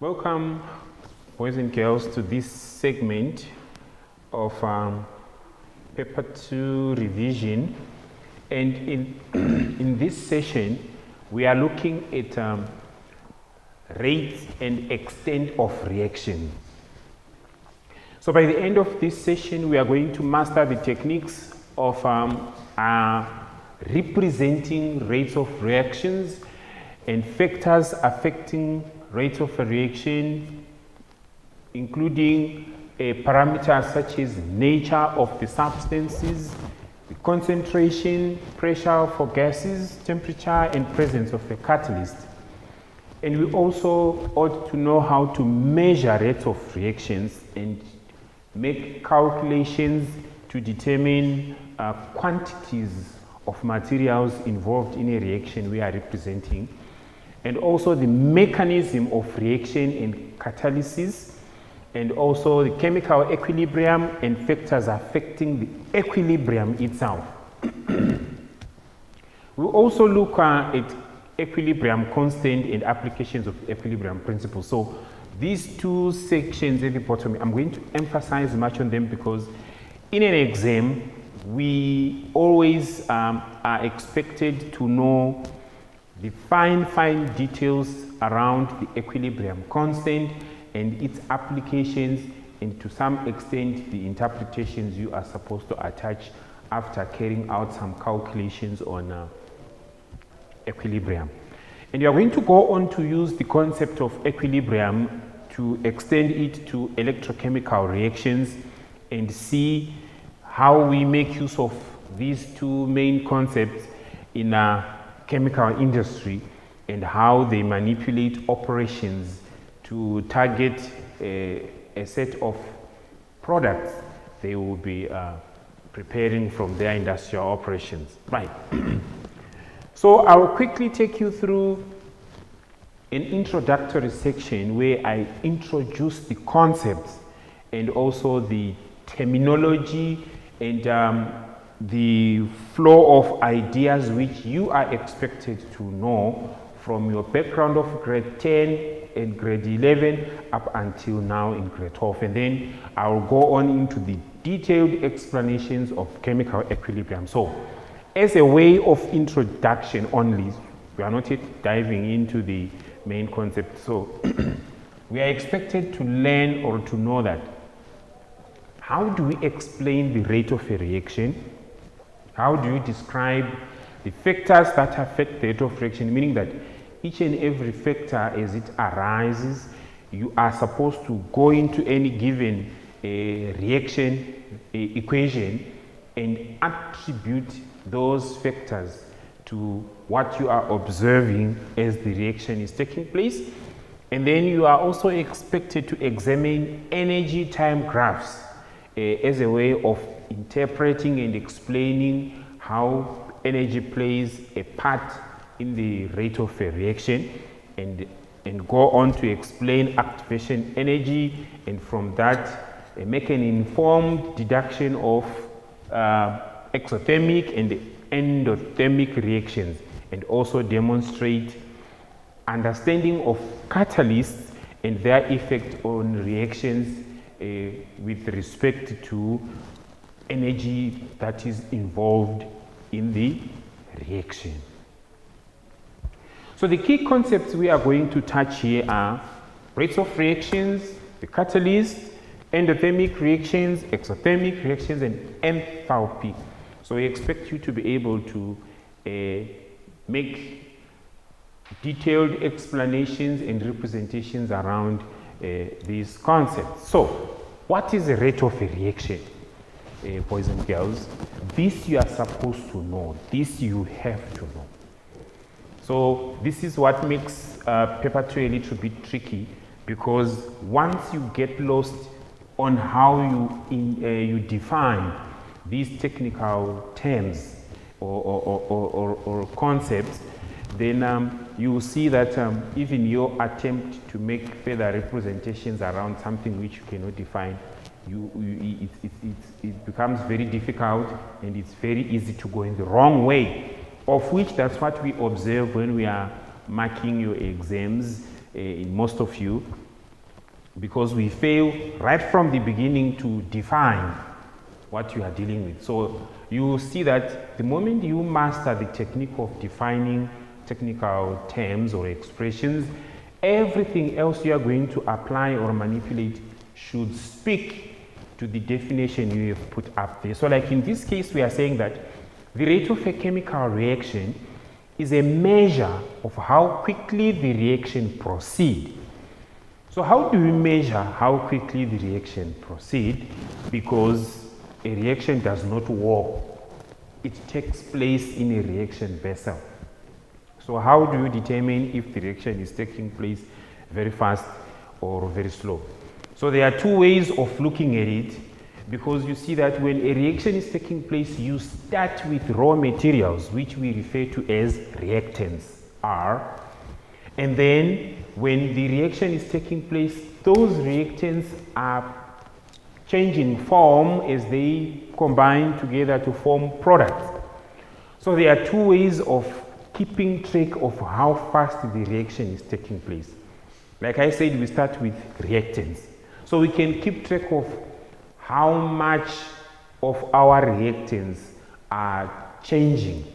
Welcome, boys and girls, to this segment of Paper 2 revision. And in this session, we are looking at rates and extent of reaction. So by the end of this session, we are going to master the techniques of representing rates of reactions and factors affecting rates of a reaction, including parameters such as nature of the substances, the concentration, pressure for gases, temperature, and presence of a catalyst. And we also ought to know how to measure rates of reactions and make calculations to determine quantities of materials involved in a reaction we are representing, and also the mechanism of reaction and catalysis, and also the chemical equilibrium and factors affecting the equilibrium itself. We'll also look at equilibrium constant and applications of equilibrium principles. So these two sections at the bottom, I'm going to emphasize much on them because in an exam, we always are expected to know the fine details around the equilibrium constant and its applications, and to some extent the interpretations you are supposed to attach after carrying out some calculations on equilibrium. And you are going to go on to use the concept of equilibrium to extend it to electrochemical reactions and see how we make use of these two main concepts in a chemical industry and how they manipulate operations to target a set of products they will be preparing from their industrial operations. Right. So I will quickly take you through an introductory section where I introduce the concepts and also the terminology and the flow of ideas which you are expected to know from your background of grade 10 and grade 11 up until now in grade 12. And then I will go on into the detailed explanations of chemical equilibrium. So as a way of introduction only, we are not yet diving into the main concept. So we are expected to learn or to know that how do we explain the rate of a reaction? How do you describe the factors that affect the rate of reaction? Meaning that each and every factor as it arises, you are supposed to go into any given reaction equation and attribute those factors to what you are observing as the reaction is taking place. And then you are also expected to examine energy time graphs as a way of interpreting and explaining how energy plays a part in the rate of a reaction, and go on to explain activation energy, and from that make an informed deduction of exothermic and endothermic reactions, and also demonstrate understanding of catalysts and their effect on reactions with respect to energy that is involved in the reaction. So the key concepts we are going to touch here are rates of reactions, the catalyst, endothermic reactions, exothermic reactions, and enthalpy. So we expect you to be able to make detailed explanations and representations around these concepts. So what is the rate of a reaction, boys and girls? This you are supposed to know. This you have to know. So this is what makes paper 2 a little bit tricky, because once you get lost on how you define these technical terms or concepts, then you will see that even your attempt to make further representations around something which you cannot define, it becomes very difficult, and it's very easy to go in the wrong way, of which that's what we observe when we are marking your exams, in most of you. because we fail right from the beginning to define what you are dealing with. So you see that the moment you master the technique of defining technical terms or expressions, everything else you are going to apply or manipulate should speak to the definition you have put up there. So like in this case, we are saying that the rate of a chemical reaction is a measure of how quickly the reaction proceeds. So how do we measure how quickly the reaction proceeds? Because a reaction does not walk. It takes place in a reaction vessel. So how do you determine if the reaction is taking place very fast or very slow? So there are two ways of looking at it, because you see that when a reaction is taking place, you start with raw materials, which we refer to as reactants, R. And then when the reaction is taking place, those reactants are changing form as they combine together to form products. So there are two ways of keeping track of how fast the reaction is taking place. Like I said, we start with reactants. So we can keep track of how much of our reactants are changing.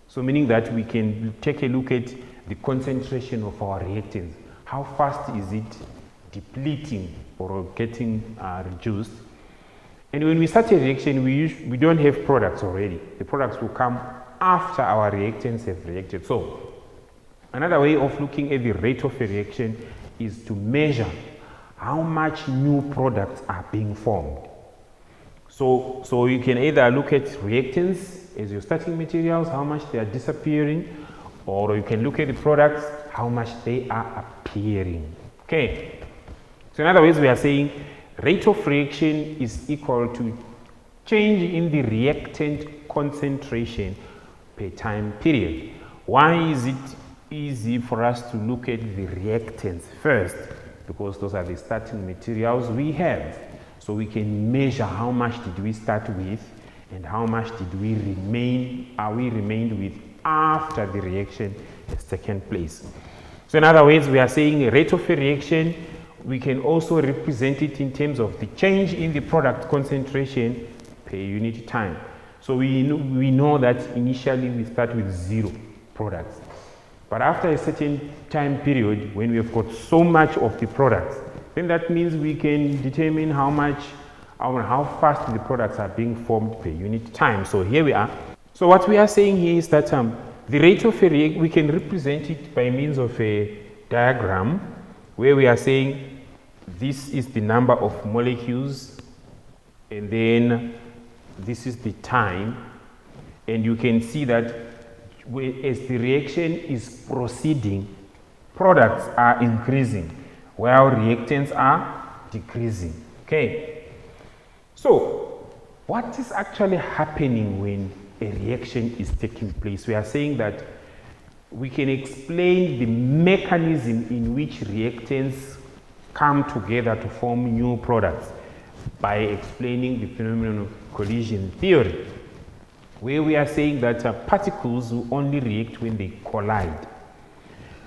So meaning that we can take a look at the concentration of our reactants. How fast is it depleting or getting reduced? And when we start a reaction, we don't have products already. The products will come after our reactants have reacted. So another way of looking at the rate of a reaction is to measure how much new products are being formed. So you can either look at reactants as your starting materials, how much they are disappearing, or you can look at the products, how much they are appearing. Okay. So in other words, we are saying rate of reaction is equal to change in the reactant concentration per time period. Why is it easy for us to look at the reactants first? Because those are the starting materials we have. So we can measure how much did we start with and how much did we remained with after the reaction has taken place. So in other words, we are saying a rate of a reaction, we can also represent it in terms of the change in the product concentration per unit time. So we know that initially we start with 0 products. But after a certain time period, when we have got so much of the products, then that means we can determine how fast the products are being formed per unit time. So here we are. So what we are saying here is that the rate of a reaction, we can represent it by means of a diagram where we are saying this is the number of molecules and then this is the time, and you can see that as the reaction is proceeding, products are increasing while reactants are decreasing. Okay. So what is actually happening when a reaction is taking place? We are saying that we can explain the mechanism in which reactants come together to form new products by explaining the phenomenon of collision theory, where we are saying that particles will only react when they collide.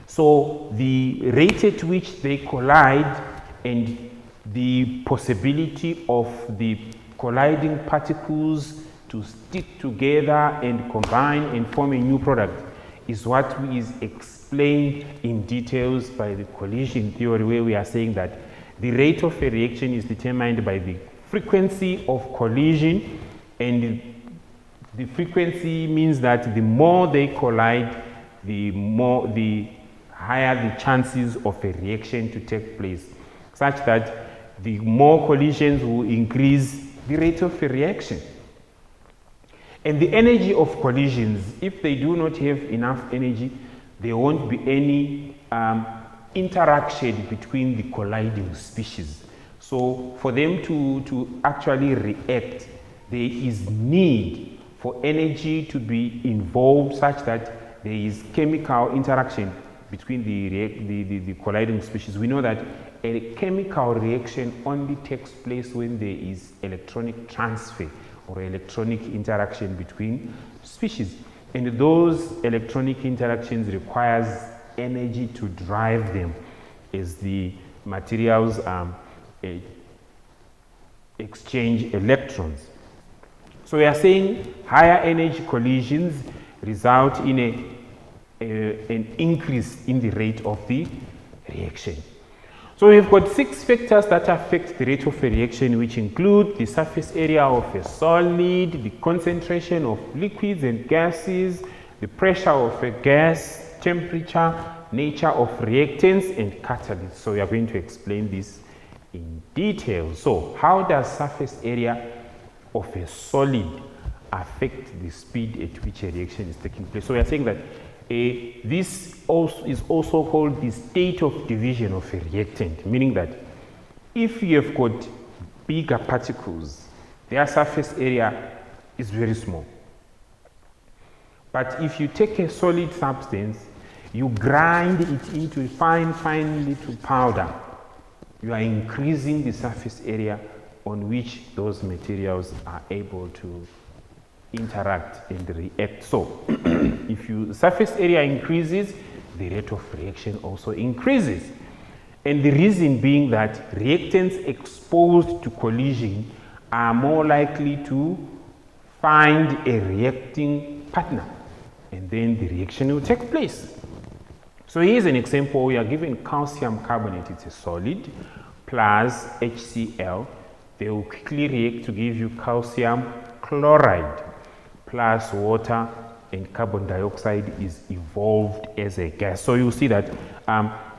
So the rate at which they collide and the possibility of the colliding particles to stick together and combine and form a new product is what is explained in details by the collision theory, where we are saying that the rate of a reaction is determined by the frequency of collision, and the frequency means that the more they collide, the higher the chances of a reaction to take place, such that the more collisions will increase the rate of a reaction. And the energy of collisions, if they do not have enough energy, there won't be any interaction between the colliding species. So for them to actually react, there is need for energy to be involved such that there is chemical interaction between the colliding species. We know that a chemical reaction only takes place when there is electronic transfer or electronic interaction between species. And those electronic interactions requires energy to drive them as the materials exchange electrons. So we are saying higher energy collisions result in an increase in the rate of the reaction. So we've got 6 factors that affect the rate of a reaction, which include the surface area of a solid, the concentration of liquids and gases, the pressure of a gas, temperature, nature of reactants and catalysts. So we are going to explain this in detail. So how does surface area of a solid affect the speed at which a reaction is taking place? So we are saying that this is also called the state of division of a reactant, meaning that if you have got bigger particles, their surface area is very small. But if you take a solid substance, you grind it into fine little powder, you are increasing the surface area on which those materials are able to interact and react. So if your surface area increases, the rate of reaction also increases. And the reason being that reactants exposed to collision are more likely to find a reacting partner, and then the reaction will take place. So here's an example. We are given calcium carbonate, it's a solid, plus HCl. They will quickly react to give you calcium chloride plus water, and carbon dioxide is evolved as a gas. So you see that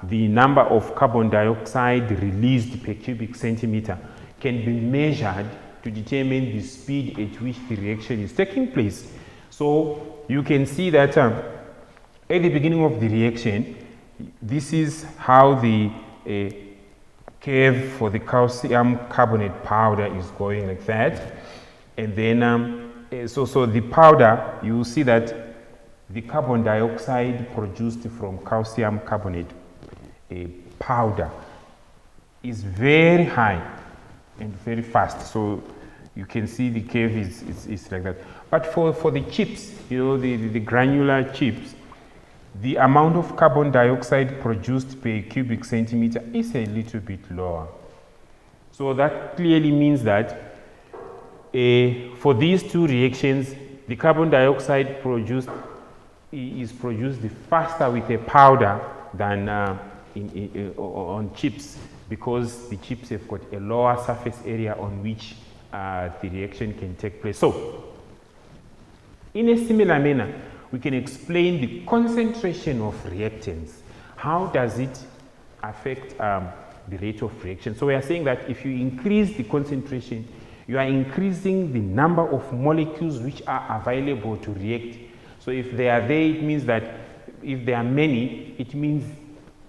the number of carbon dioxide released per cubic centimeter can be measured to determine the speed at which the reaction is taking place. So you can see that at the beginning of the reaction, this is how the curve for the calcium carbonate powder is going, like that. And then so the powder, you will see that the carbon dioxide produced from calcium carbonate powder is very high and very fast. So you can see the curve is like that. But for the chips, you know, the granular chips, the amount of carbon dioxide produced per cubic centimeter is a little bit lower. So that clearly means that for these two reactions, the carbon dioxide is produced faster with a powder than on chips, because the chips have got a lower surface area on which the reaction can take place. So in a similar manner, we can explain the concentration of reactants. How does it affect the rate of reaction? So we are saying that if you increase the concentration, you are increasing the number of molecules which are available to react. So if they are there, it means that if there are many, it means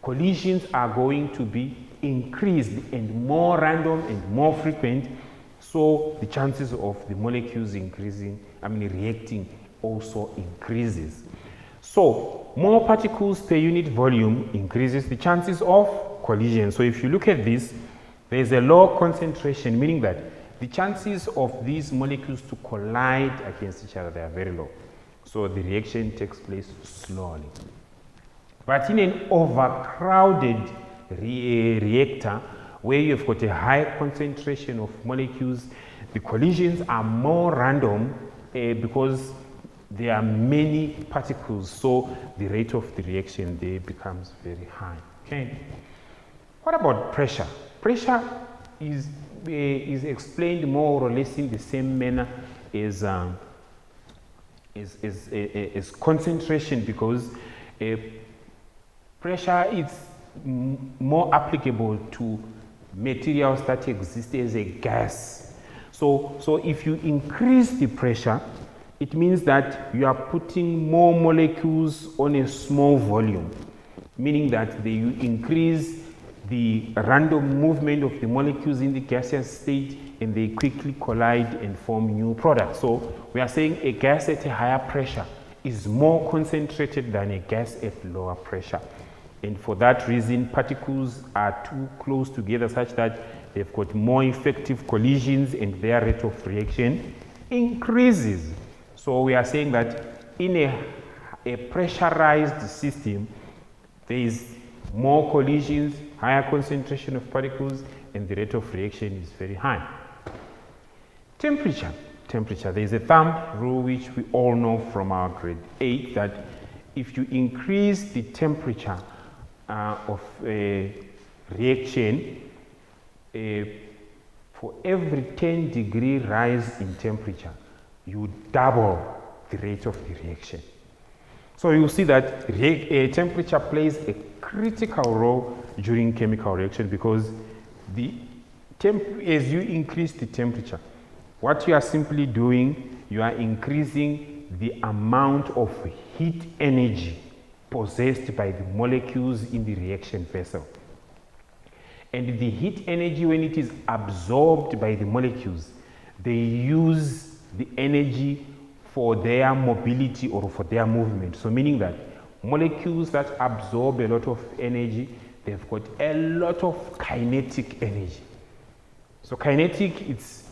collisions are going to be increased and more random and more frequent. So the chances of the molecules reacting also increases. So more particles per unit volume increases the chances of collision. So if you look at this, there is a low concentration, meaning that the chances of these molecules to collide against each other, they are very low. So the reaction takes place slowly. But in an overcrowded reactor, where you've got a high concentration of molecules, the collisions are more random because there are many particles, so the rate of the reaction there becomes very high. Okay. What about pressure? Pressure is explained more or less in the same manner as concentration, because pressure is more applicable to materials that exist as a gas. So if you increase the pressure, it means that you are putting more molecules on a small volume, meaning that you increase the random movement of the molecules in the gaseous state, and they quickly collide and form new products. So we are saying a gas at a higher pressure is more concentrated than a gas at lower pressure. And for that reason, particles are too close together such that they've got more effective collisions and their rate of reaction increases. So we are saying that in a pressurized system, there is more collisions higher concentration of particles, and the rate of reaction is very high. Temperature. There is a thumb rule which we all know from our grade 8 that if you increase the temperature of a reaction, for every 10-degree rise in temperature, you double the rate of the reaction. So you see that temperature plays a critical role during chemical reaction because as you increase the temperature, what you are simply doing, you are increasing the amount of heat energy possessed by the molecules in the reaction vessel. And the heat energy, when it is absorbed by the molecules, they use the energy for their mobility or for their movement. So meaning that molecules that absorb a lot of energy, they've got a lot of kinetic energy. So kinetic, it's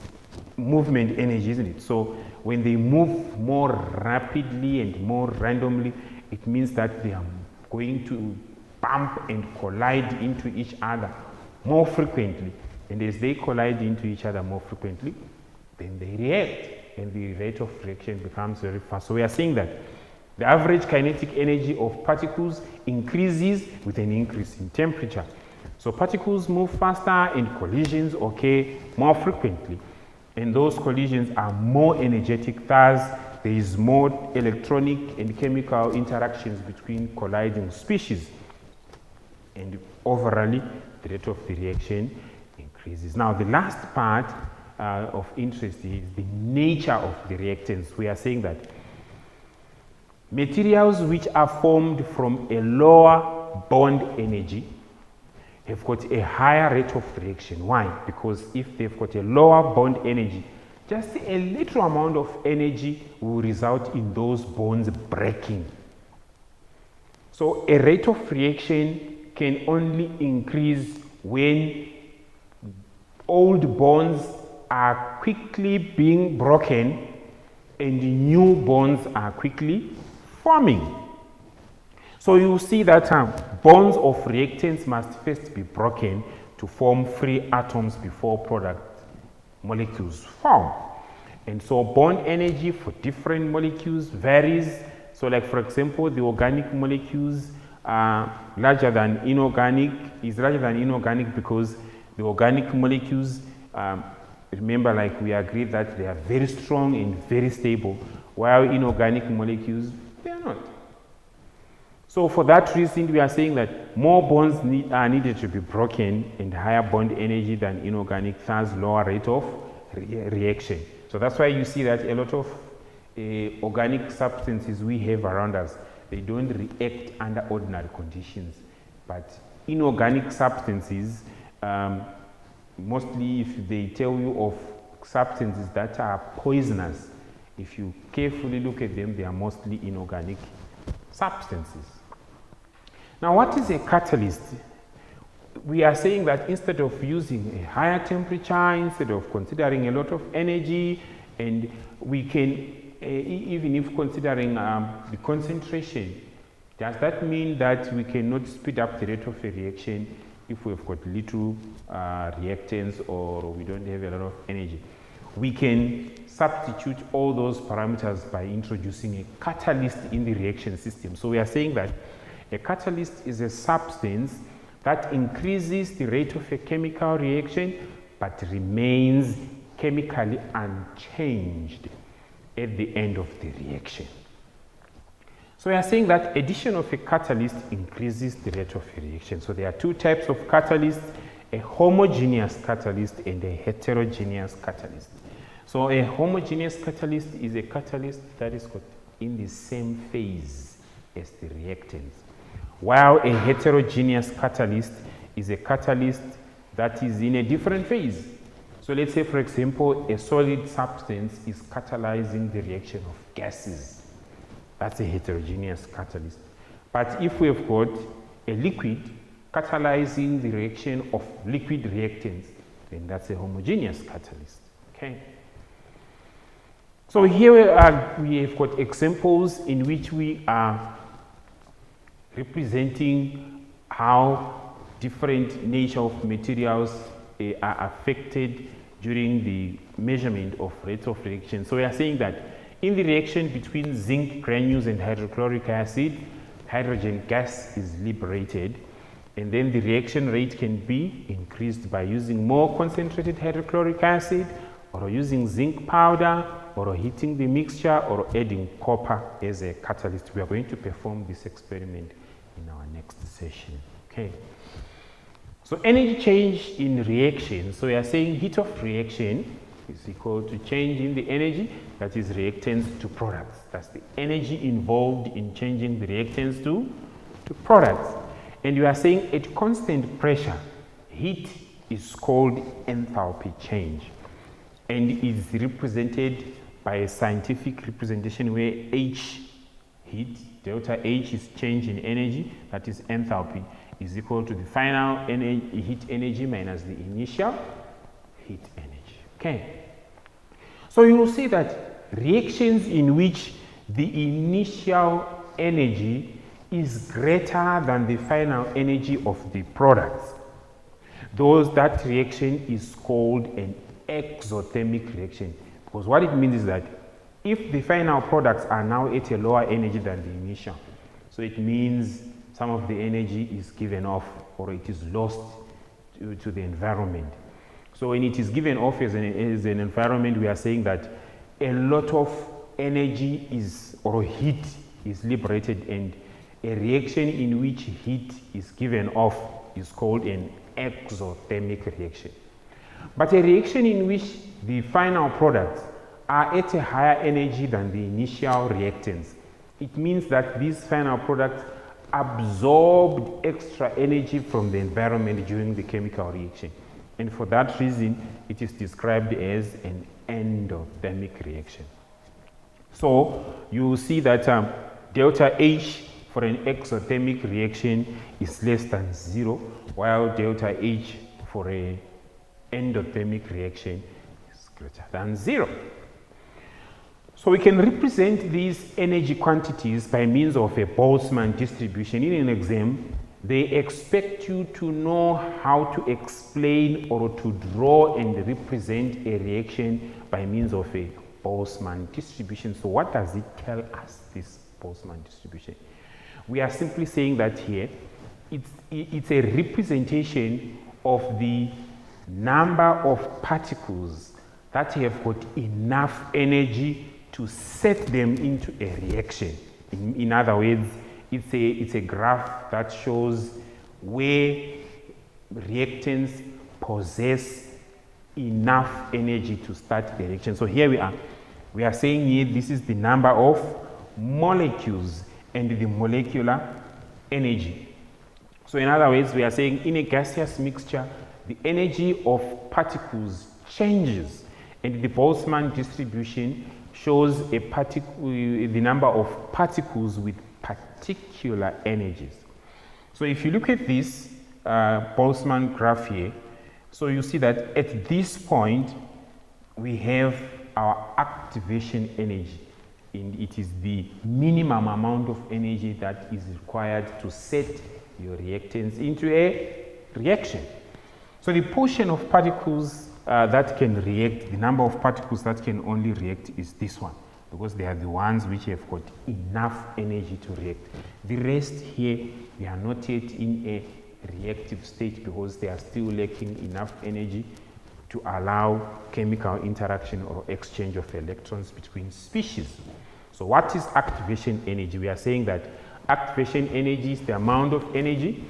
movement energy, isn't it? So when they move more rapidly and more randomly, it means that they are going to bump and collide into each other more frequently. And as they collide into each other more frequently, then they react, and the rate of reaction becomes very fast. So we are saying that the average kinetic energy of particles increases with an increase in temperature. So particles move faster and collisions occur more frequently. And those collisions are more energetic, thus there is more electronic and chemical interactions between colliding species. And overall, the rate of the reaction increases. Now, the last part of interest is the nature of the reactants. We are saying that materials which are formed from a lower bond energy have got a higher rate of reaction. Why? Because if they've got a lower bond energy, just a little amount of energy will result in those bonds breaking. So a rate of reaction can only increase when old bonds are quickly being broken and new bonds are quickly forming. So you see that bonds of reactants must first be broken to form free atoms before product molecules form. And so bond energy for different molecules varies. So like for example, the organic molecules are larger than inorganic, because the organic molecules, remember, like we agreed that they are very strong and very stable, while inorganic molecules, they are not. So for that reason, we are saying that more bonds are needed to be broken and higher bond energy than inorganic, thus lower rate of reaction. So that's why you see that a lot of organic substances we have around us, they don't react under ordinary conditions. But inorganic substances, mostly if they tell you of substances that are poisonous, if you carefully look at them, they are mostly inorganic substances. Now, what is a catalyst? We are saying that instead of using a higher temperature, instead of considering a lot of energy, and we can, even if considering the concentration, does that mean that we cannot speed up the rate of a reaction if we've got little reactants or we don't have a lot of energy? We can substitute all those parameters by introducing a catalyst in the reaction system. So we are saying that a catalyst is a substance that increases the rate of a chemical reaction but remains chemically unchanged at the end of the reaction. So we are saying that addition of a catalyst increases the rate of a reaction. So there are two types of catalysts, a homogeneous catalyst and a heterogeneous catalyst. So a homogeneous catalyst is a catalyst that is in the same phase as the reactants, while a heterogeneous catalyst is a catalyst that is in a different phase. So let's say, for example, a solid substance is catalyzing the reaction of gases. That's a heterogeneous catalyst. But if we've got a liquid catalyzing the reaction of liquid reactants, then that's a homogeneous catalyst. Okay. So here we have got examples in which we are representing how different nature of materials are affected during the measurement of rates of reaction. So we are saying that in the reaction between zinc granules and hydrochloric acid, hydrogen gas is liberated, and then the reaction rate can be increased by using more concentrated hydrochloric acid, or using zinc powder, or heating the mixture, or adding copper as a catalyst. We are going to perform this experiment in our next session. Okay. So energy change in reaction. So we are saying heat of reaction is equal to change in the energy, that is reactants to products. That's the energy involved in changing the reactants to products. And you are saying at constant pressure, heat is called enthalpy change, and is represented by a scientific representation where H, heat, delta H is change in energy, that is enthalpy, is equal to the final heat energy minus the initial heat energy. Okay. So you will see that reactions in which the initial energy is greater than the final energy of the products, that reaction is called an exothermic reaction. Because what it means is that if the final products are now at a lower energy than the initial, so it means some of the energy is given off, or it is lost to the environment. So when it is given off as an environment, we are saying that a lot of energy or heat is liberated, and a reaction in which heat is given off is called an exothermic reaction. But a reaction in which the final products are at a higher energy than the initial reactants, it means that these final products absorbed extra energy from the environment during the chemical reaction. And for that reason, it is described as an endothermic reaction. So you will see that delta H for an exothermic reaction is less than 0, while delta H for an endothermic reaction is greater than 0. So we can represent these energy quantities by means of a Boltzmann distribution. In an exam, they expect you to know how to explain or to draw and represent a reaction by means of a Boltzmann distribution. So what does it tell us, this Boltzmann distribution? We are simply saying that here, it's a representation of the number of particles that have got enough energy to set them into a reaction. In other words, it's a graph that shows where reactants possess enough energy to start the reaction. So here we are saying here this is the number of molecules and the molecular energy. So in other words, we are saying in a gaseous mixture, the energy of particles changes, and the Boltzmann distribution shows the number of particles with particular energies. So if you look at this Boltzmann graph here, so you see that at this point we have our activation energy, and it is the minimum amount of energy that is required to set your reactants into a reaction. So the portion of particles that can react, the number of particles that can only react is this one, because they are the ones which have got enough energy to react. The rest here, they are not yet in a reactive state because they are still lacking enough energy to allow chemical interaction or exchange of electrons between species. So what is activation energy? We are saying that activation energy is the amount of energy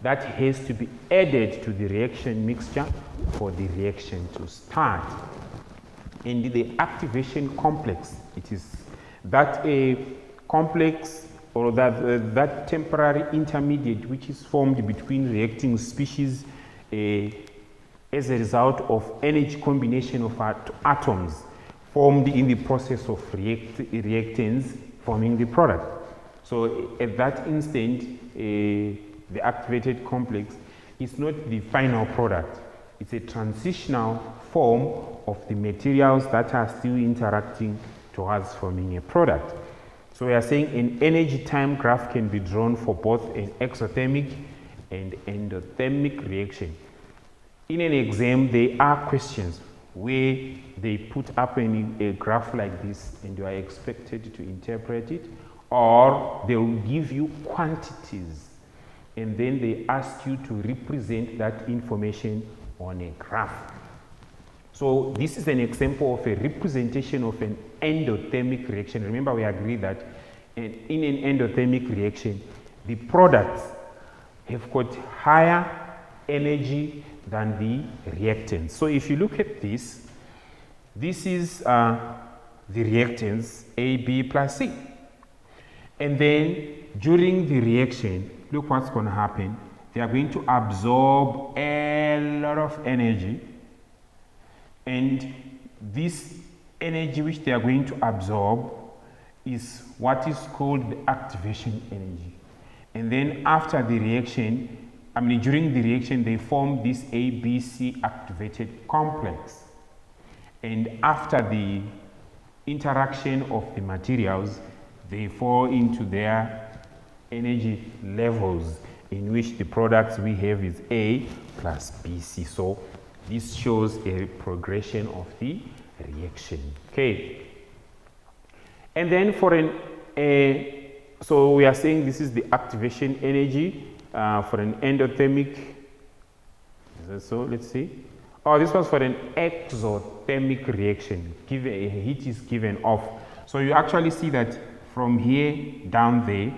that has to be added to the reaction mixture for the reaction to start. And the activation complex, it is that a complex or that temporary intermediate which is formed between reacting species as a result of energy combination of atoms formed in the process of reactants forming the product. So at that instant, the activated complex is not the final product. It's a transitional form of the materials that are still interacting towards forming a product. So we are saying an energy time graph can be drawn for both an exothermic and endothermic reaction. In an exam, there are questions where they put up a graph like this and you are expected to interpret it, or they will give you quantities and then they ask you to represent that information on a graph. So this is an example of a representation of an endothermic reaction. Remember, we agreed that in an endothermic reaction, the products have got higher energy than the reactants. So if you look at this, this is the reactants A, B plus C. And then during the reaction, look what's going to happen. They are going to absorb a lot of energy. And this energy which they are going to absorb is what is called the activation energy. And then after the reaction, during the reaction, they form this ABC activated complex. And after the interaction of the materials, they fall into their energy levels, in which the products we have is A plus BC. So this shows a progression of the reaction. Okay. And then for so we are saying this is the activation energy for an endothermic. Is that so? Let's see. Oh, this was for an exothermic reaction. A heat is given off. So you actually see that from here down there,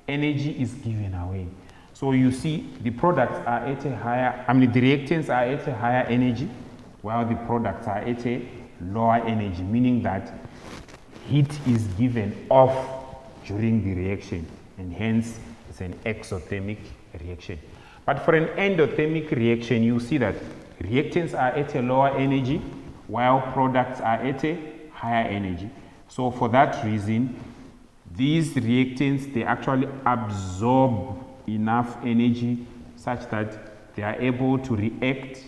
energy is given away. So you see the products are at a higher, the reactants are at a higher energy, while the products are at a lower energy, meaning that heat is given off during the reaction, and hence it's an exothermic reaction. But for an endothermic reaction, you see that reactants are at a lower energy, while products are at a higher energy. So for that reason, these reactants, they actually absorb enough energy such that they are able to react,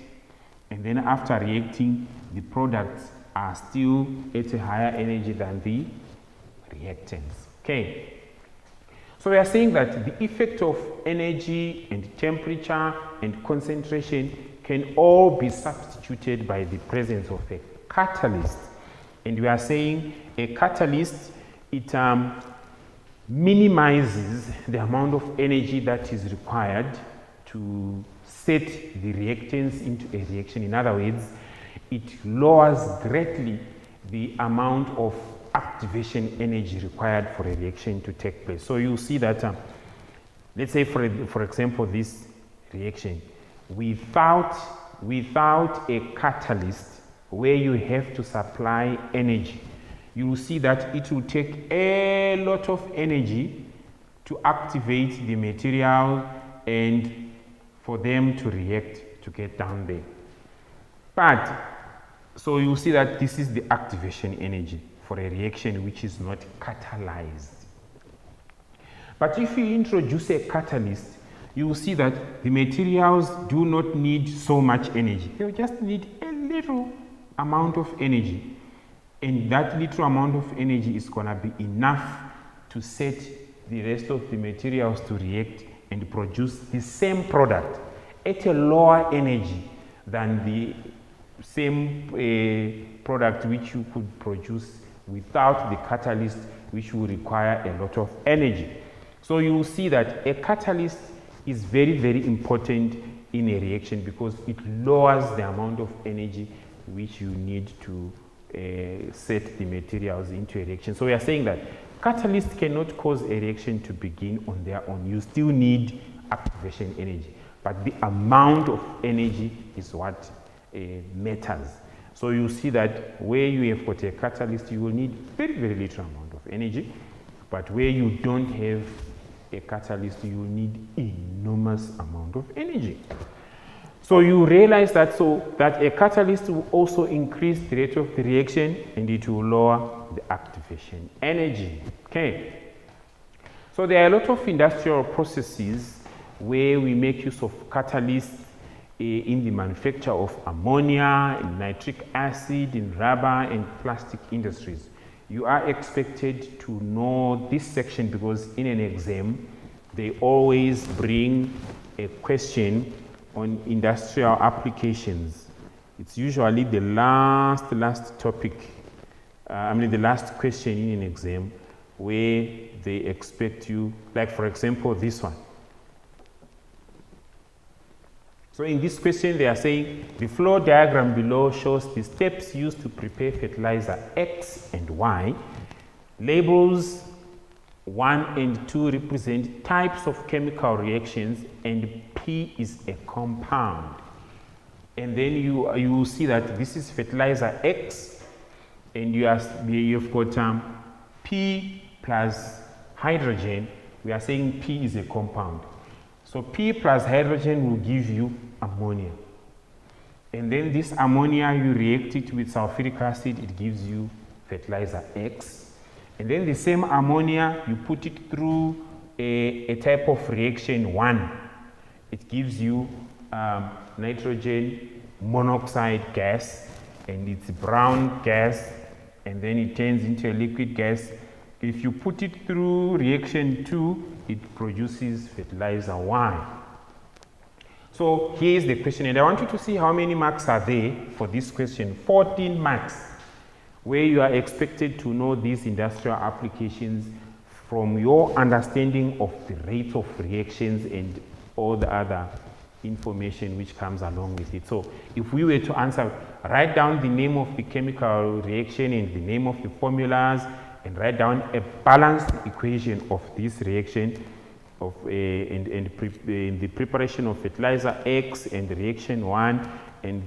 and then after reacting, the products are still at a higher energy than the reactants. Okay. So we are saying that the effect of energy and temperature and concentration can all be substituted by the presence of a catalyst. And we are saying a catalyst, it minimizes the amount of energy that is required to set the reactants into a reaction. In other words, it lowers greatly the amount of activation energy required for a reaction to take place. So you see that, let's say for example, this reaction, without a catalyst where you have to supply energy, you will see that it will take a lot of energy to activate the material and for them to react to get down there. But, so you see that this is the activation energy for a reaction which is not catalyzed. But if you introduce a catalyst, you will see that the materials do not need so much energy. They just need a little amount of energy. And that little amount of energy is going to be enough to set the rest of the materials to react and produce the same product at a lower energy than the same product which you could produce without the catalyst, which will require a lot of energy. So you will see that a catalyst is very, very important in a reaction because it lowers the amount of energy which you need to set the materials into a reaction. So we are saying that catalysts cannot cause a reaction to begin on their own. You still need activation energy, but the amount of energy is what matters. So you see that where you have got a catalyst, you will need very, very little amount of energy, but where you don't have a catalyst, you will need enormous amount of energy. So you realize that that a catalyst will also increase the rate of the reaction and it will lower the activation energy. Okay. So there are a lot of industrial processes where we make use of catalysts in the manufacture of ammonia, in nitric acid, in rubber and plastic industries. You are expected to know this section because in an exam, they always bring a question on industrial applications, it's usually the last topic, the last question in an exam where they expect you, like for example, this one. So in this question, they are saying the flow diagram below shows the steps used to prepare fertilizer X and Y. Labels 1 and 2 represent types of chemical reactions, and P is a compound. And then you will see that this is fertilizer X, and you've got P plus hydrogen. We are saying P is a compound. So P plus hydrogen will give you ammonia. And then this ammonia, you react it with sulfuric acid, it gives you fertilizer X. And then the same ammonia, you put it through a type of reaction 1. It gives you nitrogen monoxide gas, and it's brown gas, and then it turns into a liquid gas. If you put it through reaction 2, it produces fertilizer Y. So here's the question, and I want you to see how many marks are there for this question. 14 marks, where you are expected to know these industrial applications from your understanding of the rate of reactions and all the other information which comes along with it. So if we were to answer, write down the name of the chemical reaction and the name of the formulas, and write down a balanced equation of this reaction of in the preparation of fertilizer X and reaction 1, and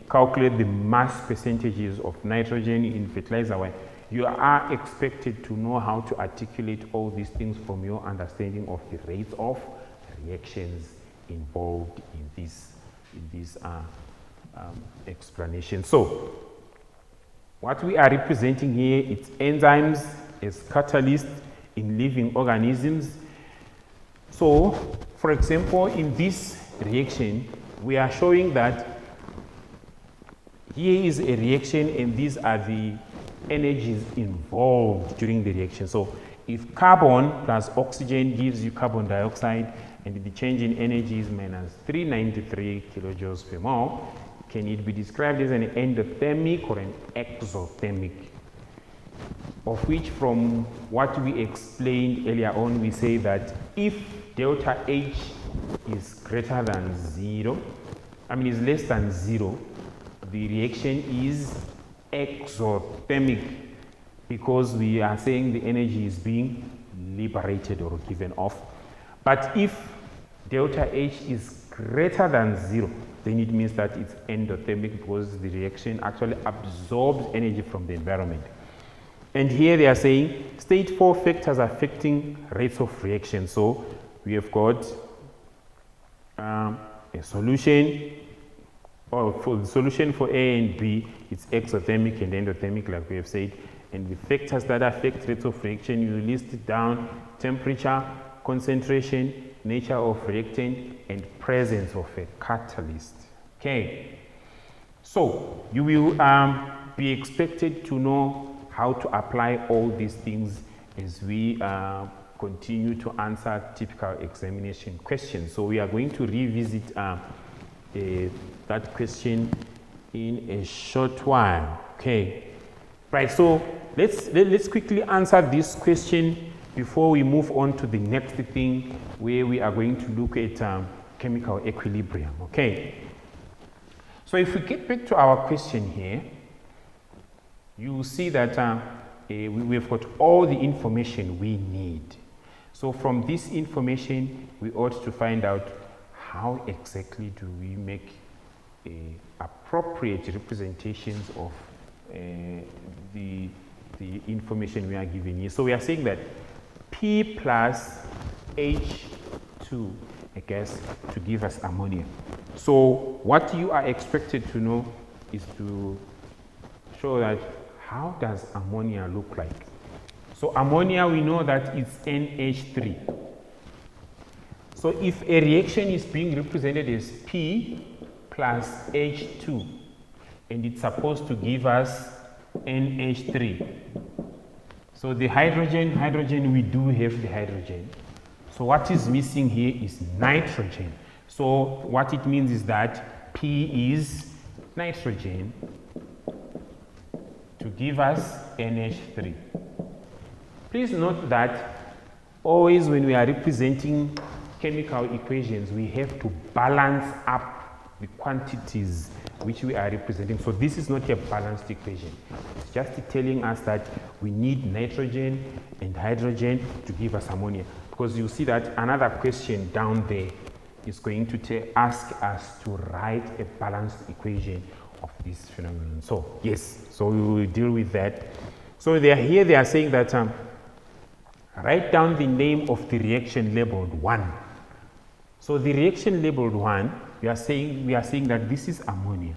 calculate the mass percentages of nitrogen in fertilizer Y. You are expected to know how to articulate all these things from your understanding of the rates of reactions involved in this explanation. So what we are representing here, it's enzymes as catalysts in living organisms. So, for example, in this reaction, we are showing that here is a reaction and these are the energies involved during the reaction. So, if carbon plus oxygen gives you carbon dioxide and the change in energy is minus 393 kilojoules per mole, can it be described as an endothermic or an exothermic? Of which, from what we explained earlier on, we say that if delta H is greater than 0, is less than 0, the reaction is exothermic, because we are saying the energy is being liberated or given off. But if delta H is greater than 0, then it means that it's endothermic, because the reaction actually absorbs energy from the environment. And here they are saying state 4 factors affecting rates of reaction. So we have got a solution, or for the solution for A and B, it's exothermic and endothermic, like we have said. And the factors that affect rates of reaction, you list it down: temperature, concentration, nature of reactant, and presence of a catalyst. Okay, so you will be expected to know how to apply all these things as we continue to answer typical examination questions. So we are going to revisit that question in a short while. Okay, right, so let's quickly answer this question before we move on to the next thing, where we are going to look at chemical equilibrium. Okay, so if we get back to our question here, you will see that we've got all the information we need. So from this information, we ought to find out how exactly do we make appropriate representations of the information we are given here. So we are saying that P plus H2, a gas, to give us ammonia. So what you are expected to know is to show that how does ammonia look like. So ammonia, we know that it's NH3. So if a reaction is being represented as P plus H2, and it's supposed to give us NH3. So the hydrogen, we do have the hydrogen. So what is missing here is nitrogen. So what it means is that P is nitrogen to give us NH3. Please note that always when we are representing chemical equations, we have to balance up the quantities which we are representing. So this is not a balanced equation. It's just telling us that we need nitrogen and hydrogen to give us ammonia. Because you see that another question down there is going to ask us to write a balanced equation of this phenomenon. So yes, so we will deal with that. So here they are saying that write down the name of the reaction labeled 1. So the reaction labeled 1, we are saying that this is ammonia,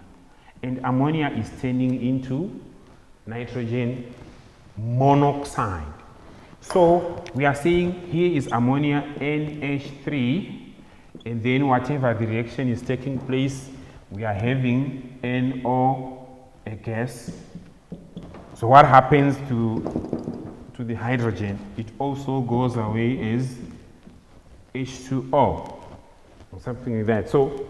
and ammonia is turning into nitrogen monoxide. So we are saying here is ammonia NH3, and then whatever the reaction is taking place, we are having NO, a gas. So what happens to the hydrogen? It also goes away as H2O or something like that. So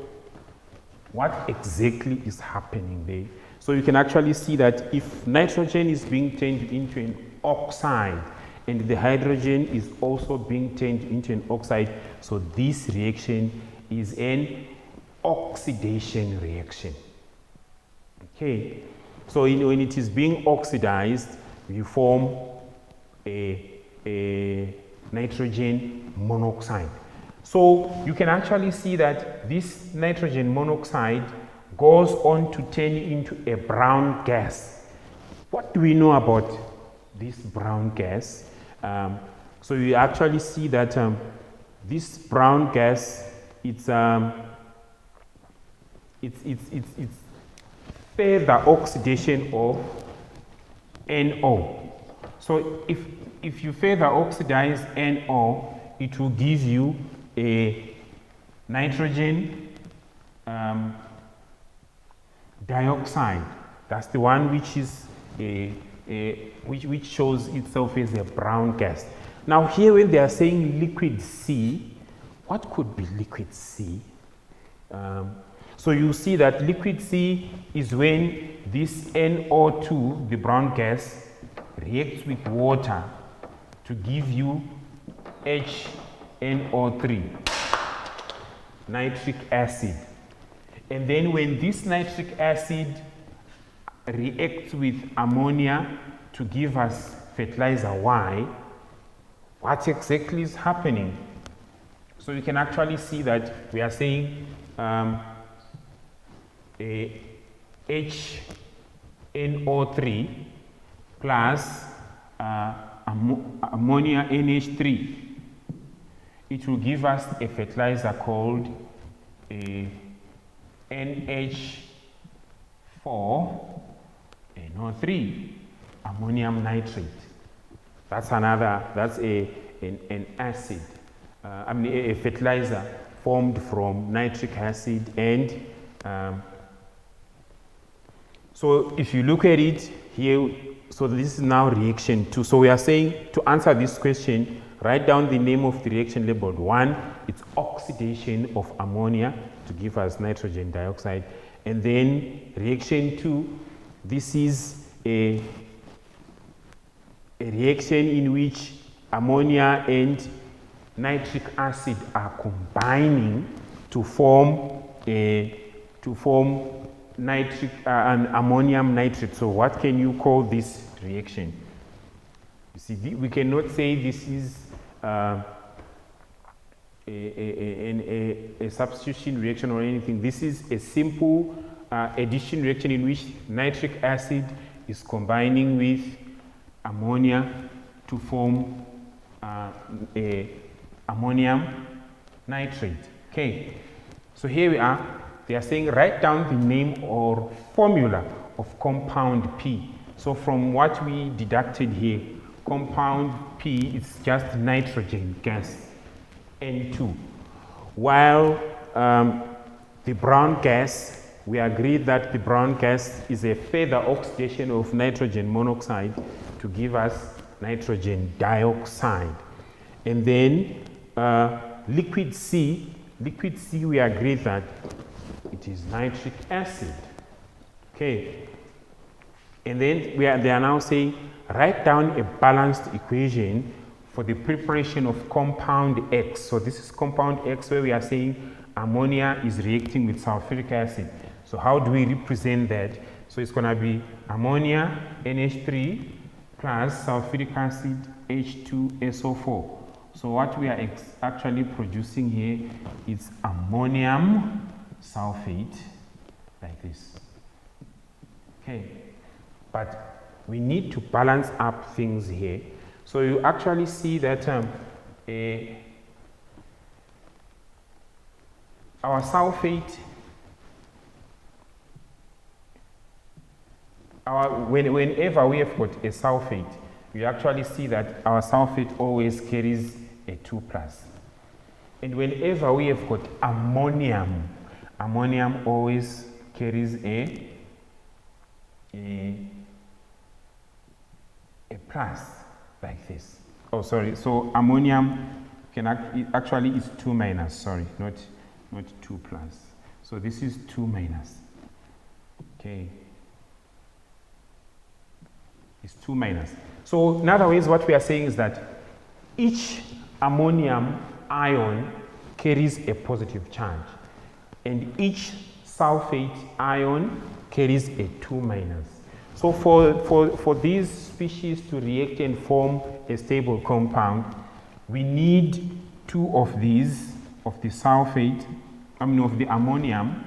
what exactly is happening there? So you can actually see that if nitrogen is being turned into an oxide and the hydrogen is also being turned into an oxide, so this reaction is an oxidation reaction. Okay, so when it is being oxidized, you form a nitrogen monoxide. So you can actually see that this nitrogen monoxide goes on to turn into a brown gas. What do we know about this brown gas? So you actually see that this brown gas, it's further oxidation of NO. So if you further oxidize NO, it will give you a nitrogen dioxide. That's the one which is which shows itself as a brown gas. Now here when they are saying liquid C, what could be liquid C? So you see that liquid C is when this NO2, the brown gas, reacts with water to give you HNO3, nitric acid. And then when this nitric acid reacts with ammonia to give us fertilizer Y, what exactly is happening? So you can actually see that we are saying a HNO3 plus ammonia NH3. It will give us a fertilizer called a NH4NO3, ammonium nitrate. That's an acid, a fertilizer formed from nitric acid. And so if you look at it here, so this is now reaction 2. So we are saying to answer this question, write down the name of the reaction labeled 1. It's oxidation of ammonia to give us nitrogen dioxide. And then reaction 2, this is a reaction in which ammonia and nitric acid are combining to form nitric and ammonium nitrate. So what can you call this reaction? You see, we cannot say this is a substitution reaction or anything. This is a simple addition reaction in which nitric acid is combining with ammonia to form ammonium nitrate. Okay, so here we are. They are saying write down the name or formula of compound P. So from what we deducted here, compound P is just nitrogen gas, N2. While the brown gas, we agreed that the brown gas is a further oxidation of nitrogen monoxide to give us nitrogen dioxide. And then liquid C, we agree that it is nitric acid. Okay. And then they are now saying, write down a balanced equation for the preparation of compound X. So this is compound X where we are saying ammonia is reacting with sulfuric acid. So how do we represent that? So it's going to be ammonia NH3 plus sulfuric acid H2SO4. So what we are actually producing here is ammonium sulfate like this. Okay, but we need to balance up things here. So you actually see that our sulfate, whenever we have got a sulfate, we actually see that our sulfate always carries a 2+. And whenever we have got ammonium, ammonium always carries a plus like this. Oh, sorry. So ammonium can actually is 2-, sorry, not 2+. So this is 2-. Okay. It's 2-. So in other words, what we are saying is that each ammonium ion carries a positive charge, and each sulfate ion carries a 2-. So for these species to react and form a stable compound, we need 2 of these, of the sulfate, of the ammonium,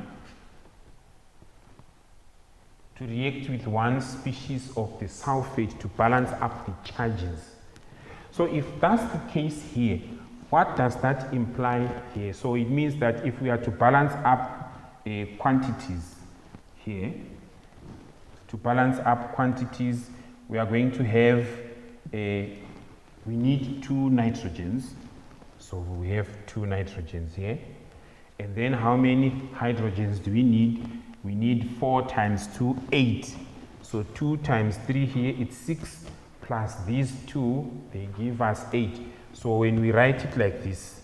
to react with 1 species of the sulfate to balance up the charges. So if that's the case here, what does that imply here? So it means that if we are to balance up quantities here, to balance up quantities, we are going to have we need 2 nitrogens. So we have 2 nitrogens here. And then how many hydrogens do we need? We need 4 times 2, 8. So 2 times 3 here, it's 6, plus these 2, they give us 8. So when we write it like this,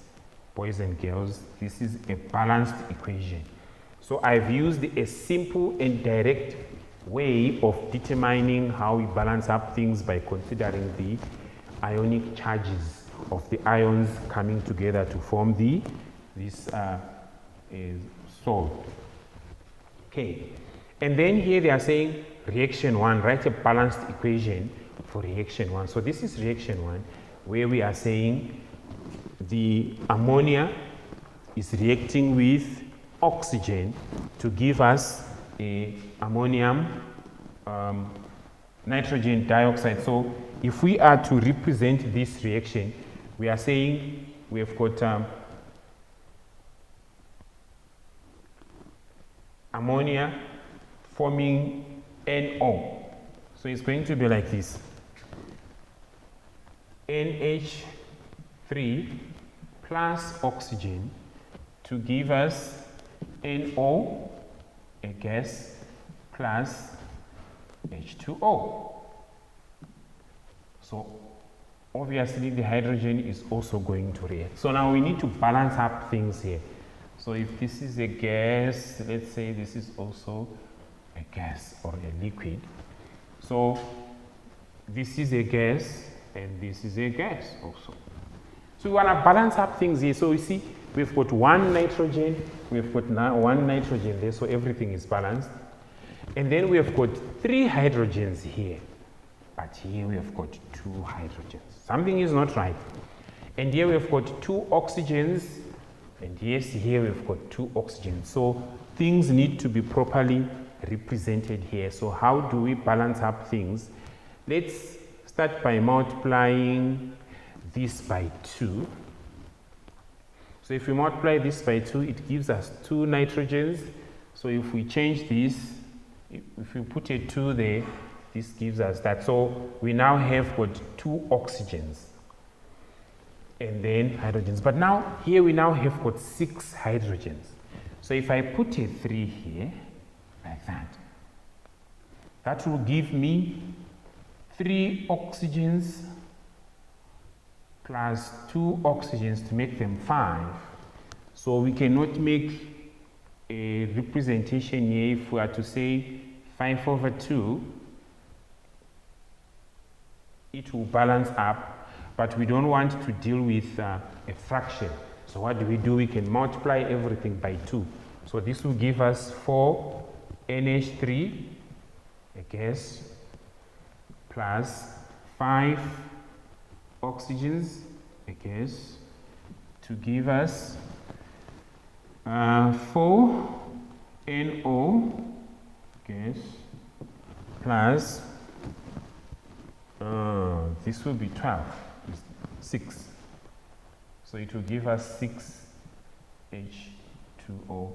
boys and girls, this is a balanced equation. So I've used a simple and direct way of determining how we balance up things by considering the ionic charges of the ions coming together to form this salt. Okay, and then here they are saying reaction 1, write a balanced equation for reaction 1. So this is reaction 1, where we are saying the ammonia is reacting with oxygen to give us a ammonium nitrogen dioxide. So if we are to represent this reaction, we are saying we have got ammonia forming NO. So it's going to be like this. NH3 plus oxygen to give us NO, a gas, plus H2O. So obviously the hydrogen is also going to react. So now we need to balance up things here. So if this is a gas, let's say this is also a gas or a liquid. So this is a gas and this is a gas also. So we want to balance up things here. So you see, we've got 1 nitrogen, we've got 1 nitrogen there, so everything is balanced. And then we have got 3 hydrogens here, but here we have got 2 hydrogens. Something is not right. And here we have got 2 oxygens, and yes, here we've got 2 oxygens. So things need to be properly represented here. So how do we balance up things? Let's start by multiplying this by 2. So if we multiply this by 2, it gives us 2 nitrogens. So if we change this, if we put a 2 there, this gives us that. So we now have got 2 oxygens and then hydrogens. But now here we now have got 6 hydrogens. So if I put a 3 here, like that, that will give me 3 oxygens plus 2 oxygens to make them 5. So we cannot make a representation here if we are to say 5/2. It will balance up, but we don't want to deal with a fraction. So what do? We can multiply everything by 2. So this will give us 4 NH3, a gas, plus 5 oxygens, a gas, to give us 4 NO, gas, plus this will be 12, 6. So it will give us 6 H2O,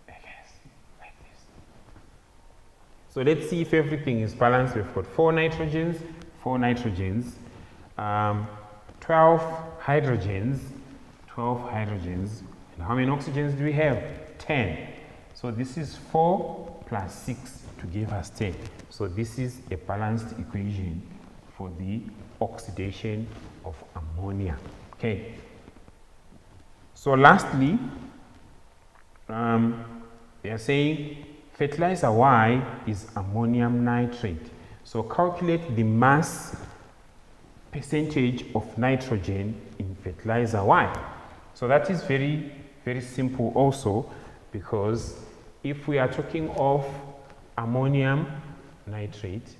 I guess, like this. So let's see if everything is balanced. We've got 4 nitrogens, 12 hydrogens, and how many oxygens do we have? 10. So this is 4 plus 6 to give us 10. So this is a balanced equation for the oxidation of ammonia. Okay. So lastly, they are saying fertilizer Y is ammonium nitrate. So calculate the mass percentage of nitrogen in fertilizer Y. So that is very, very simple also, because if we are talking of ammonium nitrate,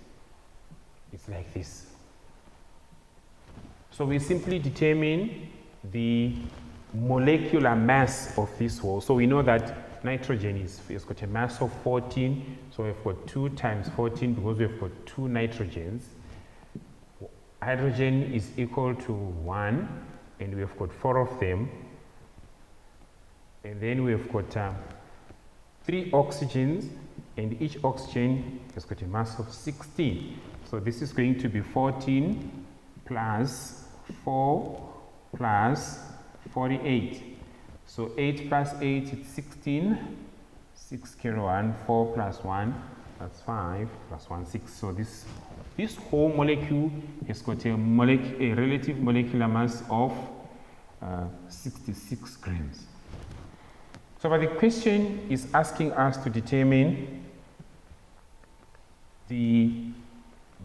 it's like this. So we simply determine the molecular mass of this whole. So we know that nitrogen has got a mass of 14. So we've got 2 times 14 because we've got 2 nitrogens. Hydrogen is equal to 1, and we've got 4 of them. And then we've got 3 oxygens, and each oxygen has got a mass of 16. So this is going to be 14 plus 4 plus 48. So 8 plus 8 is 16. 6 kilo 1, 4 plus 1, that's 5, plus 1, 6. So this whole molecule has got a relative molecular mass of 66 grams. So but the question is asking us to determine the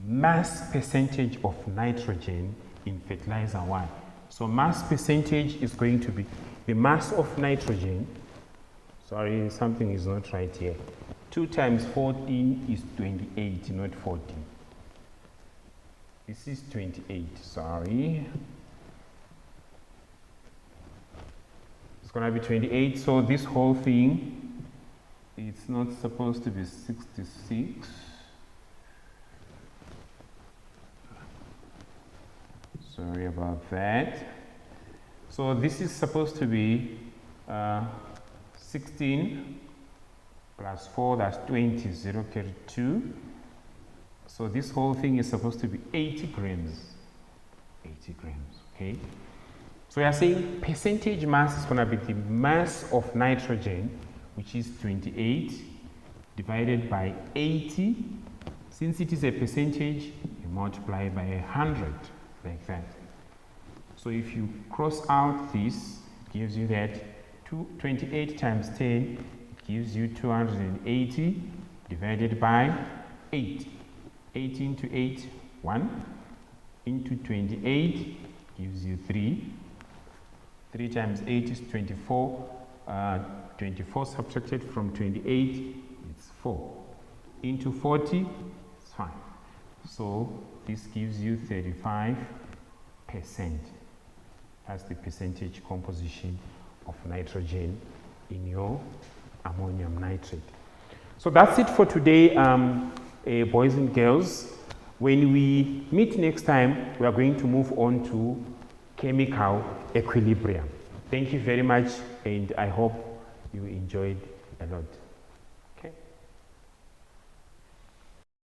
mass percentage of nitrogen in fertilizer Y. So mass percentage is going to be the mass of nitrogen. Sorry, something is not right here. 2 times 14 is 28, not 14. This is 28, sorry. It's going to be 28, so this whole thing, it's not supposed to be 66. Sorry about that. So this is supposed to be 16 plus 4, that's 20, 0 carry 2. So this whole thing is supposed to be 80 grams. 80 grams, okay? So we are saying percentage mass is going to be the mass of nitrogen, which is 28, divided by 80. Since it is a percentage, you multiply by 100, like that. So if you cross out this, it gives you that 28 times 10, it gives you 280 divided by 8. 18 to 8, 1 into 28 gives you 3. 3 times 8 is 24. 24 subtracted from 28, it's 4. Into 40, it's 5. So this gives you 35%. That's the percentage composition of nitrogen in your ammonium nitrate. So that's it for today, boys and girls. When we meet next time, we are going to move on to chemical equilibrium. Thank you very much, and I hope you enjoyed a lot.